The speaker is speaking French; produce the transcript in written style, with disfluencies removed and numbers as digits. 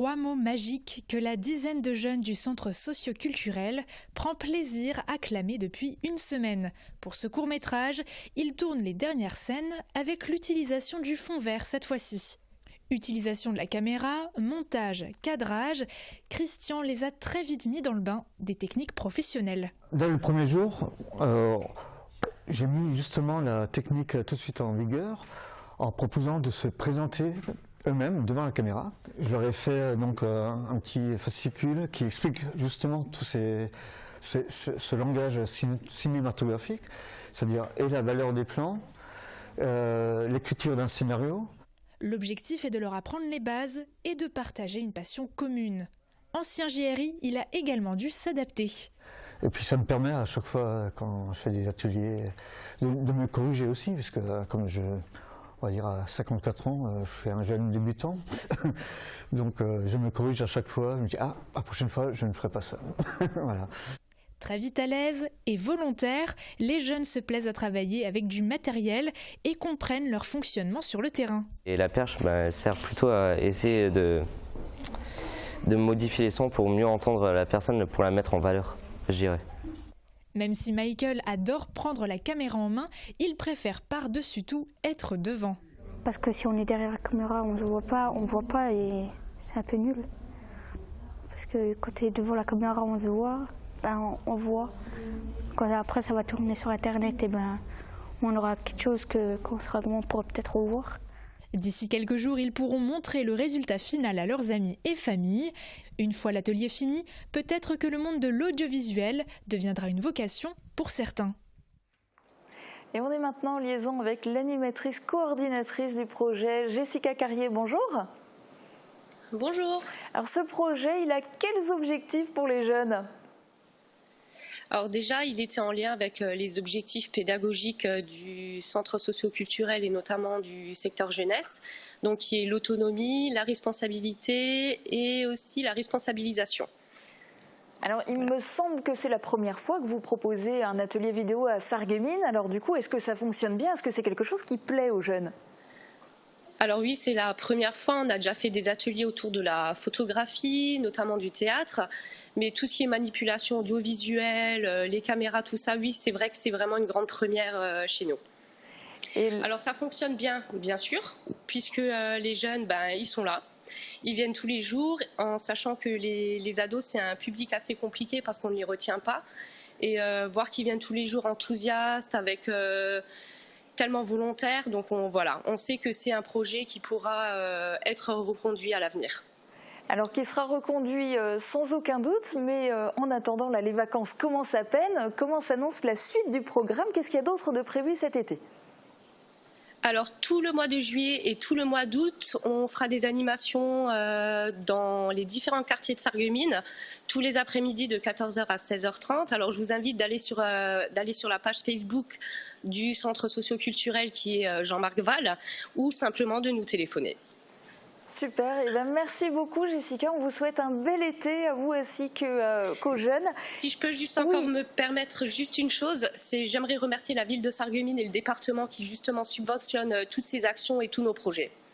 3 mots magiques que la dizaine de jeunes du centre socio-culturel prend plaisir à clamer depuis une semaine. Pour ce court-métrage, ils tournent les dernières scènes avec l'utilisation du fond vert cette fois-ci. Utilisation de la caméra, montage, cadrage, Christian les a très vite mis dans le bain des techniques professionnelles. Dès le premier jour, j'ai mis justement la technique tout de suite en vigueur en proposant de se présenter eux-mêmes devant la caméra. Je leur ai fait donc un petit fascicule qui explique justement tout ce langage cinématographique, c'est-à-dire et la valeur des plans, l'écriture d'un scénario. L'objectif est de leur apprendre les bases et de partager une passion commune. Ancien JRI, il a également dû s'adapter. Et puis ça me permet à chaque fois, quand je fais des ateliers, de me corriger aussi, parce que comme on va dire à 54 ans, je suis un jeune débutant. Donc je me corrige à chaque fois, je me dis « Ah, la prochaine fois, je ne ferai pas ça ». Voilà. Très vite à l'aise et volontaires, les jeunes se plaisent à travailler avec du matériel et comprennent leur fonctionnement sur le terrain. Et la perche elle sert plutôt à essayer de modifier les sons pour mieux entendre la personne, pour la mettre en valeur, je dirais. Même si Michael adore prendre la caméra en main, il préfère par-dessus tout être devant. Parce que si on est derrière la caméra, on ne voit pas et c'est un peu nul. Parce que quand tu es devant la caméra, on se voit. On voit. Quand après ça va tourner sur internet, et on aura quelque chose qu'on pourra peut-être revoir. D'ici quelques jours, ils pourront montrer le résultat final à leurs amis et familles. Une fois l'atelier fini, peut-être que le monde de l'audiovisuel deviendra une vocation pour certains. Et on est maintenant en liaison avec l'animatrice coordinatrice du projet, Jessica Carrier. Bonjour. Bonjour. Alors ce projet, il a quels objectifs pour les jeunes ? Alors déjà, il était en lien avec les objectifs pédagogiques du centre socio-culturel et notamment du secteur jeunesse, donc qui est l'autonomie, la responsabilité et aussi la responsabilisation. Alors il me semble que c'est la première fois que vous proposez un atelier vidéo à Sarreguemines. Alors du coup, est-ce que ça fonctionne bien? Est-ce que c'est quelque chose qui plaît aux jeunes? Alors oui, c'est la première fois. On a déjà fait des ateliers autour de la photographie, notamment du théâtre. Mais tout ce qui est manipulation audiovisuelle, les caméras, tout ça, oui, c'est vrai que c'est vraiment une grande première chez nous. Alors ça fonctionne bien, bien sûr, puisque les jeunes, ils sont là. Ils viennent tous les jours, en sachant que les ados, c'est un public assez compliqué parce qu'on ne les retient pas. Et voir qu'ils viennent tous les jours enthousiastes, avec tellement volontaires. Donc on sait que c'est un projet qui pourra être reconduit à l'avenir. Alors qui sera reconduit sans aucun doute, mais en attendant, là, les vacances commencent à peine. Comment s'annonce la suite du programme? Qu'est-ce qu'il y a d'autre de prévu cet été? Alors tout le mois de juillet et tout le mois d'août, on fera des animations dans les différents quartiers de Sarreguemines, tous les après-midi de 14h à 16h30. Alors je vous invite d'aller sur la page Facebook du centre socio-culturel qui est Jean-Marc Val, ou simplement de nous téléphoner. Super, et merci beaucoup Jessica, on vous souhaite un bel été à vous ainsi qu'aux jeunes. Si je peux juste encore me permettre juste une chose, j'aimerais remercier la ville de Sarreguemines et le département qui justement subventionne toutes ces actions et tous nos projets.